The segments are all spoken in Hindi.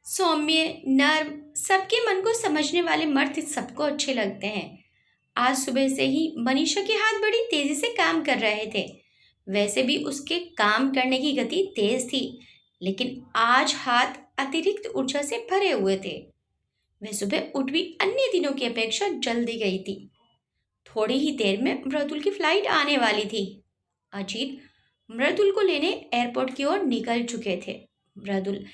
सौम्य, नर्म, सबके मन को समझने वाले मर्द सबको अच्छे लगते हैं। आज सुबह से ही मनीषा के हाथ बड़ी तेजी से काम कर रहे थे। वैसे भी उसके काम करने की गति तेज थी, लेकिन आज हाथ अतिरिक्त ऊर्जा से भरे हुए थे। वह सुबह उठ भी अन्य दिनों की अपेक्षा जल्दी गई थी। थोड़ी ही देर में मृदुल की फ्लाइट आने वाली थी। अजीत मृदुल को लेने एयरपोर्ट की ओर निकल चुके थे। मृदुल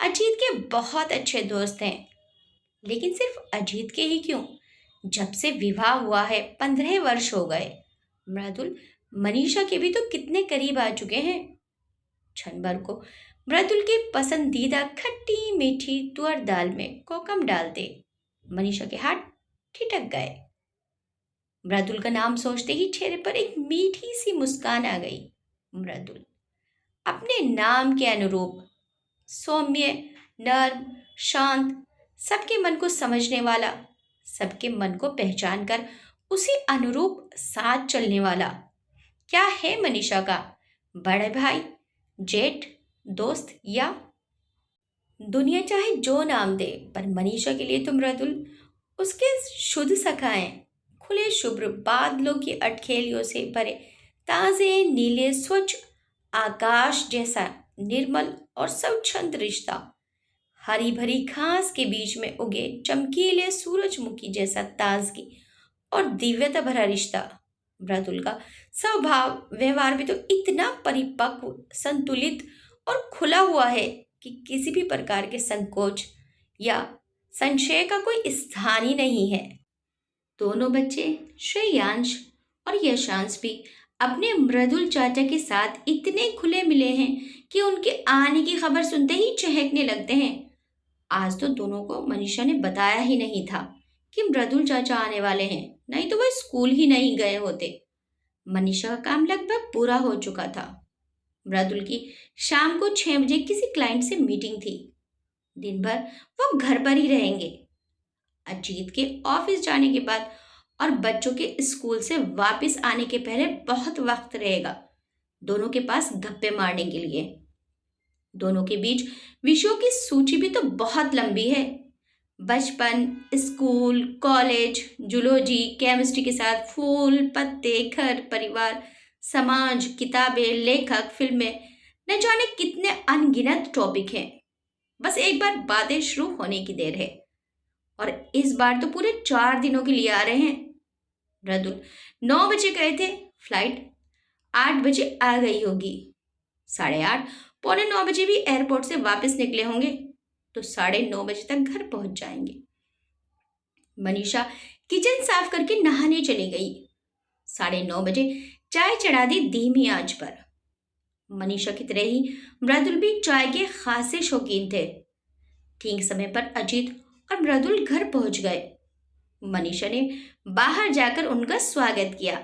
अजीत के बहुत अच्छे दोस्त हैं, लेकिन सिर्फ अजीत के ही क्यों? जब से विवाह हुआ है 15 वर्ष हो गए। मृदुल मनीषा के भी तो कितने करीब आ चुके हैं। क्षण भर को मृदुल की पसंदीदा खट्टी मीठी तुअर दाल में कोकम डालते मनीषा के हाथ ठिठक गए। मृदुल का नाम सोचते ही चेहरे पर एक मीठी सी मुस्कान आ गई। मृदुल अपने नाम के अनुरूप सौम्य, नर्म, शांत, सबके मन को समझने वाला, सबके मन को पहचान कर उसी अनुरूप साथ चलने वाला। क्या है मनीषा का? बड़े भाई, जेठ, दोस्त या दुनिया चाहे जो नाम दे, पर मनीषा के लिए तो मृदुल उसके शुद्ध सखा हैं। खुले शुभ्र बादलों की अटखेलियों से भरे ताजे नीले स्वच्छ आकाश जैसा निर्मल और स्वच्छंद रिश्ता। हरी भरी घास के बीच में उगे चमकीले सूरजमुखी जैसा ताजगी और दिव्यता भरा रिश्ता। मृदुल का स्वभाव व्यवहार भी तो इतना परिपक्व, संतुलित और खुला हुआ है कि किसी भी प्रकार के संकोच या संशय का कोई स्थान ही नहीं है। दोनों बच्चे श्रेयांश और यशांश भी अपने मृदुल चाचा के साथ इतने खुले मिले हैं कि उनके आने की खबर सुनते ही चहकने लगते हैं। आज तो दोनों को मनीषा ने बताया ही नहीं था कि मृदुल चाचा आने वाले हैं, नहीं तो वह स्कूल ही नहीं गए होते। मनीषा का काम लगभग पूरा हो चुका था। मृदुल की शाम को 6 बजे किसी क्लाइंट से मीटिंग थी। दिन भर वो घर पर ही रहेंगे। अजीत के ऑफिस जाने के बाद और बच्चों के स्कूल से वापस आने के पहले बहुत वक्त रहेगा दोनों के पास गप्पे मारने के लिए। दोनों के बीच विषयों की सूची भी तो बहुत लंबी है। बचपन, स्कूल, कॉलेज, जूलॉजी, केमिस्ट्री के साथ फूल, पत्ते, घर, परिवार, समाज, किताबें, लेखक, फिल्में, न जाने कितने अनगिनत टॉपिक हैं। बस एक बार बातें शुरू होने की देर है, और इस बार तो पूरे 4 दिनों के लिए आ रहे हैं। मृदुल 9 बजे गए थे, फ्लाइट 8 बजे आ गई होगी। 8:30 पौने 9 बजे भी एयरपोर्ट से वापस निकले होंगे, तो 9:30 बजे तक घर पहुंच जाएंगे। मनीषा किचन साफ करके नहाने चली गई। 9:30 बजे चाय चढ़ा दी धीमी आंच पर। मनीषा की तरह ही मृदुल भी चाय के खासे शौकीन थे। ठीक समय पर अजीत और मृदुल घर पहुंच गए। मनीषा ने बाहर जाकर उनका स्वागत किया।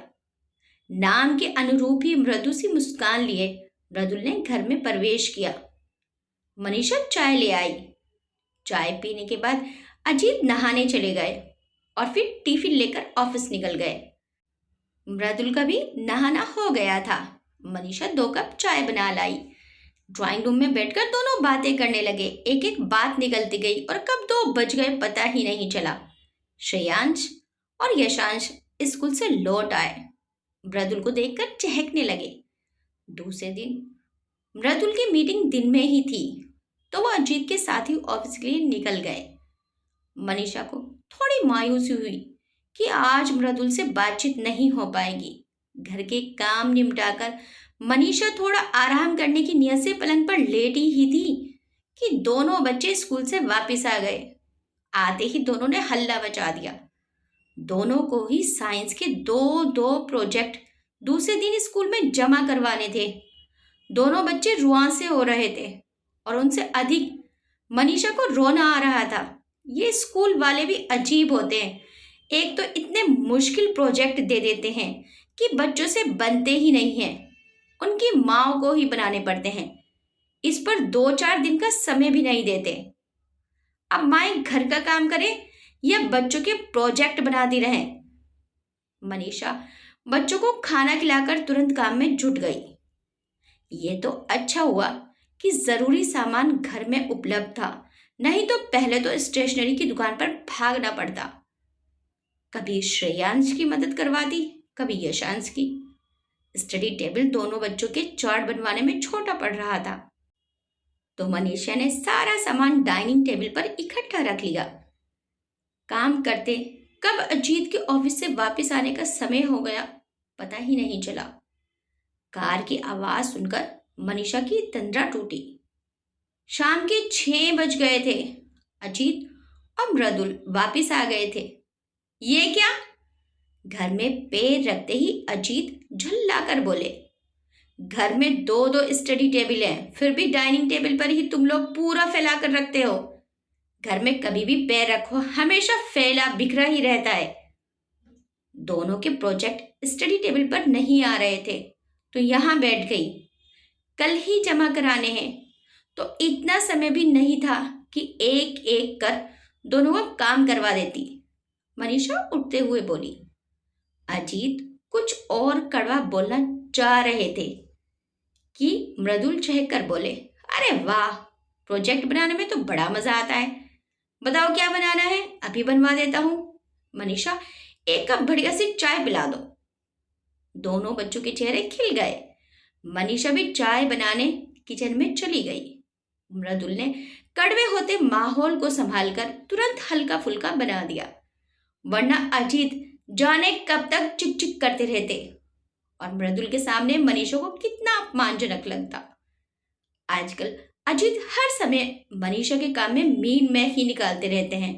नाम के अनुरूप ही मृदु सी मुस्कान लिए मृदुल ने घर में प्रवेश किया। मनीषा चाय ले आई। चाय पीने के बाद अजीत नहाने चले गए और फिर टिफिन लेकर ऑफिस निकल गए। मृदुल का भी नहाना हो गया था। मनीषा 2 कप चाय बना लाई। ड्राइंग रूम में बैठकर दोनों बातें करने लगे। एक एक बात निकलती गई और कब 2 बज गए पता ही नहीं चला। श्रेयांश और यशांश स्कूल से लौट आए। मृदुल को देखकर चहकने लगे। दूसरे दिन मृदुल की मीटिंग दिन में ही थी, तो वह अजीत के साथ ही ऑफिस के लिए निकल गए। मनीषा को थोड़ी मायूसी हुई कि आज मृदुल से बातचीत नहीं हो पाएगी। घर के काम निपटाकर मनीषा थोड़ा आराम करने की नियत से पलंग पर लेटी ही थी कि दोनों बच्चे स्कूल से वापस आ गए। आते ही दोनों ने हल्ला मचा दिया। दोनों को ही साइंस के 2 प्रोजेक्ट दूसरे दिन स्कूल में जमा करवाने थे। दोनों बच्चे रुआंसे हो रहे थे और उनसे अधिक मनीषा को रोना आ रहा था। ये स्कूल वाले भी अजीब होते हैं। एक तो इतने मुश्किल प्रोजेक्ट दे देते हैं कि बच्चों से बनते ही नहीं हैं। उनकी माँ को ही बनाने पड़ते हैं। इस पर 2-4 दिन का समय भी नहीं देते। अब माएँ घर का काम करें या बच्चों के प्रोजेक्ट बनाती रहें। मनीषा बच्चों को खाना खिलाकर तुरंत काम में जुट गई। ये तो अच्छा हुआ कि जरूरी सामान घर में उपलब्ध था, नहीं तो पहले तो स्टेशनरी की दुकान पर भागना पड़ता। कभी श्रेयांश की मदद करवाती, कभी यशांश की। स्टडी टेबल दोनों बच्चों के चार्ट बनवाने में छोटा पड़ रहा था, तो मनीषा ने सारा सामान डाइनिंग टेबल पर इकट्ठा रख लिया। काम करते कब अजीत के ऑफिस से वापस आने का समय हो गया पता ही नहीं चला। कार की आवाज सुनकर मनीषा की तंद्रा टूटी। शाम के 6 बज गए थे। अजीत और मृदुल वापस आ गए थे। ये क्या? घर में पैर रखते ही अजीत झल्लाकर बोले, घर में दो दो स्टडी टेबल हैं, फिर भी डाइनिंग टेबल पर ही तुम लोग पूरा फैला कर रखते हो। घर में कभी भी पैर रखो हमेशा फैला बिखरा ही रहता है। दोनों के प्रोजेक्ट स्टडी टेबल पर नहीं आ रहे थे तो यहाँ बैठ गई। कल ही जमा कराने हैं, तो इतना समय भी नहीं था कि एक एक कर दोनों को काम करवा देती। मनीषा उठते हुए बोली। अजीत कुछ और कड़वा बोलना चाह रहे थे कि मृदुल चहक कर बोले, अरे वाह, प्रोजेक्ट बनाने में तो बड़ा मजा आता है। बताओ क्या बनाना है, अभी बनवा देता हूँ। मनीषा, एक कप बढ़िया सी चाय पिला दो। दोनों बच्चों के चेहरे खिल गए। मनीषा भी चाय बनाने किचन में चली गई। मृदुल ने कड़वे होते माहौल को संभालकर तुरंत हल्का फुल्का बना दिया, वरना अजीत जाने कब तक चिक चिक करते रहते और मृदुल के सामने मनीषा को कितना अपमानजनक लगता। आजकल अजीत हर समय मनीषा के काम में मीन मैं ही निकालते रहते हैं।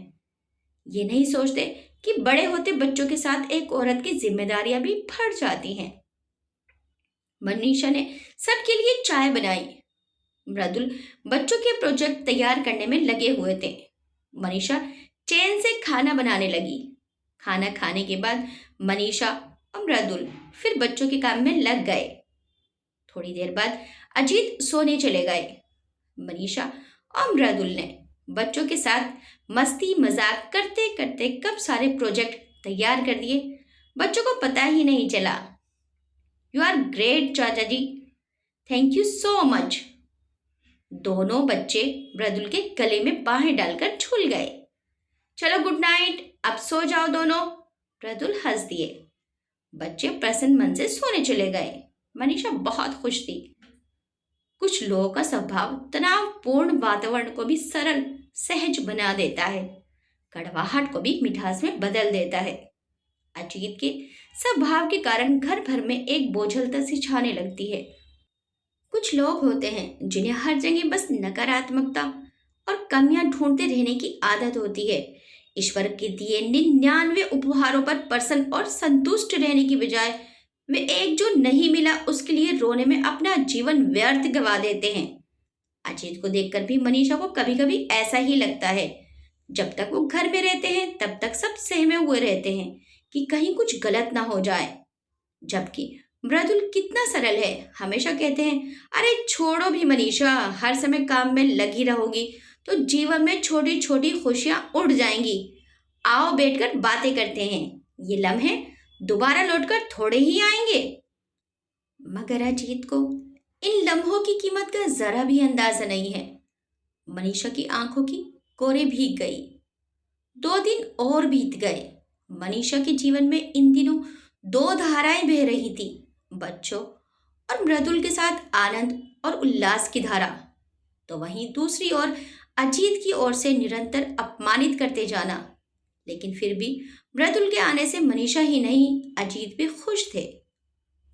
ये नहीं सोचते कि बड़े होते बच्चों के साथ एक औरत की जिम्मेदारियां भी बढ़ जाती हैं। मनीषा ने सबके लिए चाय बनाई। मृदुल बच्चों के प्रोजेक्ट तैयार करने में लगे हुए थे। मनीषा चैन से खाना बनाने लगी। खाना खाने के बाद मनीषा और मृदुल फिर बच्चों के काम में लग गए। थोड़ी देर बाद अजीत सोने चले गए। मनीषा और मृदुल ने बच्चों के साथ मस्ती मजाक करते करते कब सारे प्रोजेक्ट तैयार कर दिए, बच्चों को पता ही नहीं चला। यू आर ग्रेट चाचा जी, थैंक यू सो मच। दोनों बच्चे मृदुल के गले में बाहें डालकर झूल गए। चलो गुड नाइट, अब सो जाओ दोनों। मृदुल हंस दिए। बच्चे प्रसन्न मन से सोने चले गए। मनीषा बहुत खुश थी। कुछ लोगों का स्वभाव तनावपूर्ण वातावरण को भी सरल सहज बना देता है, कड़वाहट को भी मिठास में बदल देता है। अजीत के स्वभाव के कारण घर भर में एक बोझलता सी छाने लगती है। कुछ लोग होते हैं जिन्हें हर जगह बस नकारात्मकता और कमियां ढूंढते रहने की आदत होती है। ईश्वर के दिए 99 उपहारों पर प्रसन्न और संतुष्ट रहने की बजाय वे एक जो नहीं मिला उसके लिए रोने में अपना जीवन व्यर्थ गवा देते हैं। अजीत को देखकर भी मनीषा को कभी कभी ऐसा ही लगता है। जब तक वो घर में रहते हैं तब तक सब सहमे हुए रहते हैं कि कहीं कुछ गलत ना हो जाए, जबकि मृदुल कितना सरल है। हमेशा कहते हैं, अरे छोड़ो भी मनीषा, हर समय काम में लगी रहोगी तो जीवन में छोटी छोटी खुशियां उड़ जाएंगी। आओ बैठकर बातें करते हैं, ये लम्हे दोबारा लौटकर थोड़े ही आएंगे। मगर अजीत को इन लम्हों की कीमत का जरा भी अंदाजा नहीं है। मनीषा की आंखों की कोरे भीग गई। 2 दिन और बीत गए। मनीषा के जीवन में इन दिनों 2 धाराएं बह रही थी, बच्चों और मृदुल के साथ आनंद और उल्लास की धारा, तो वहीं दूसरी ओर अजीत की ओर से निरंतर अपमानित करते जाना। लेकिन फिर भी मृदुल के आने से मनीषा ही नहीं अजीत भी खुश थे।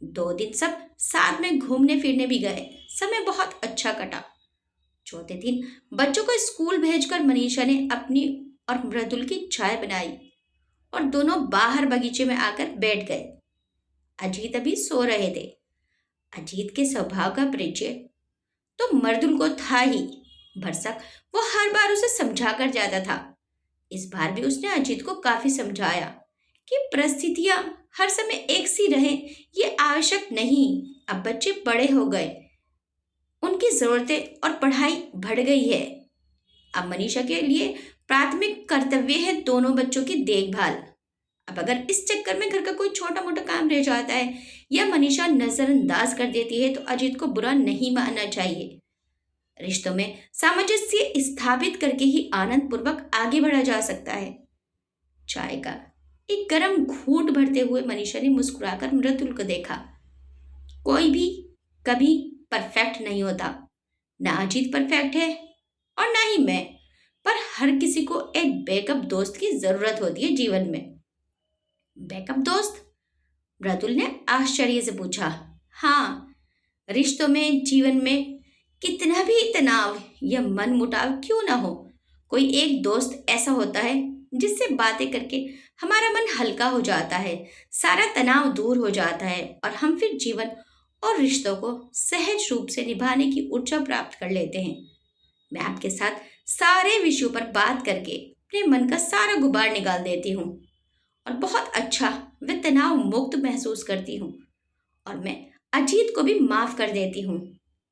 2 दिन सब साथ में घूमने फिरने भी गए। समय बहुत अच्छा कटा। चौथे दिन बच्चों को स्कूल भेजकर मनीषा ने अपनी और मृदुल की चाय बनाई और दोनों बाहर बगीचे में आकर बैठ गए। अजीत अभी सो रहे थे। अजीत के स्वभाव का परिचय तो मृदुल को था ही। भरसक वो हर बार उसे समझा कर जाता था। इस बार भी उसने अजीत को काफी समझाया कि परिस्थितियां हर समय एक सी रहे ये आवश्यक नहीं। अब बच्चे बड़े हो गए, उनकी जरूरतें और पढ़ाई बढ़ गई है। अब मनीषा के लिए प्राथमिक कर्तव्य है दोनों बच्चों की देखभाल। अब अगर इस चक्कर में घर का कोई छोटा मोटा काम रह जाता है या मनीषा नजरअंदाज कर देती है तो अजीत को बुरा नहीं मानना चाहिए। रिश्तों में सामंजस्य स्थापित करके ही आनंद पूर्वक आगे बढ़ा जा सकता है। चाय का एक गरम घूंट भरते हुए मनीषा ने मुस्कुराकर मृदुल को देखा। कोई भी कभी परफेक्ट नहीं होता। ना अजीत परफेक्ट है और ना ही मैं। पर हर किसी को एक बैकअप दोस्त की जरूरत होती है जीवन में। बैकअप दोस्त? मृदुल ने आश्चर्य से पूछा। हाँ, रिश्तों में, जीवन में कितना भी तनाव या मन मुटाव क्यों ना हो, कोई एक दोस्त ऐसा होता है जिससे बातें करके हमारा मन हल्का हो जाता है, सारा तनाव दूर हो जाता है और हम फिर जीवन और रिश्तों को सहज रूप से निभाने की ऊर्जा प्राप्त कर लेते हैं। मैं आपके साथ सारे विषयों पर बात करके अपने मन का सारा गुबार निकाल देती हूँ और बहुत अच्छा व तनाव मुक्त महसूस करती हूँ। और मैं अजीत को भी माफ कर देती हूँ।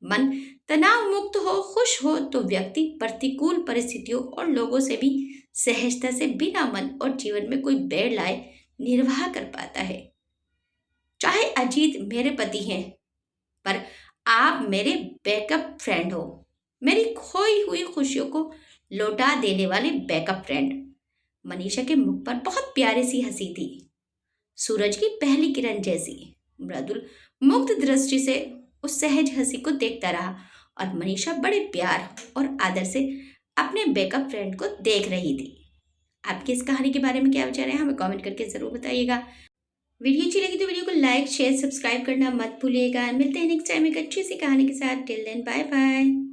मन तनाव मुक्त हो, खुश हो तो व्यक्ति प्रतिकूल परिस्थितियों और लोगों से भी सहजता से बिना मन और जीवन में कोई बैर लाए निर्वाह कर पाता है। चाहे अजीत मेरे पति हैं, पर आप मेरे बैकअप फ्रेंड हो, मेरी खोई हुई खुशियों को लौटा देने वाले बैकअप फ्रेंड। मनीषा के मुख पर बहुत प्यारी सी हंसी थी, सूरज की पहली किरण जैसी। मृदुल मुग्ध दृष्टि से उस सहज हंसी को देखता रहा और मनीषा बड़े प्यार और आदर से अपने बैकअप फ्रेंड को देख रही थी। आपकी इस कहानी के बारे में क्या विचार है, हमें कमेंट करके जरूर बताइएगा। वीडियो अच्छी लगी तो वीडियो को लाइक, शेयर, सब्सक्राइब करना मत भूलिएगा। मिलते हैं नेक्स्ट टाइम एक अच्छी सी कहानी के साथ। Till then bye bye.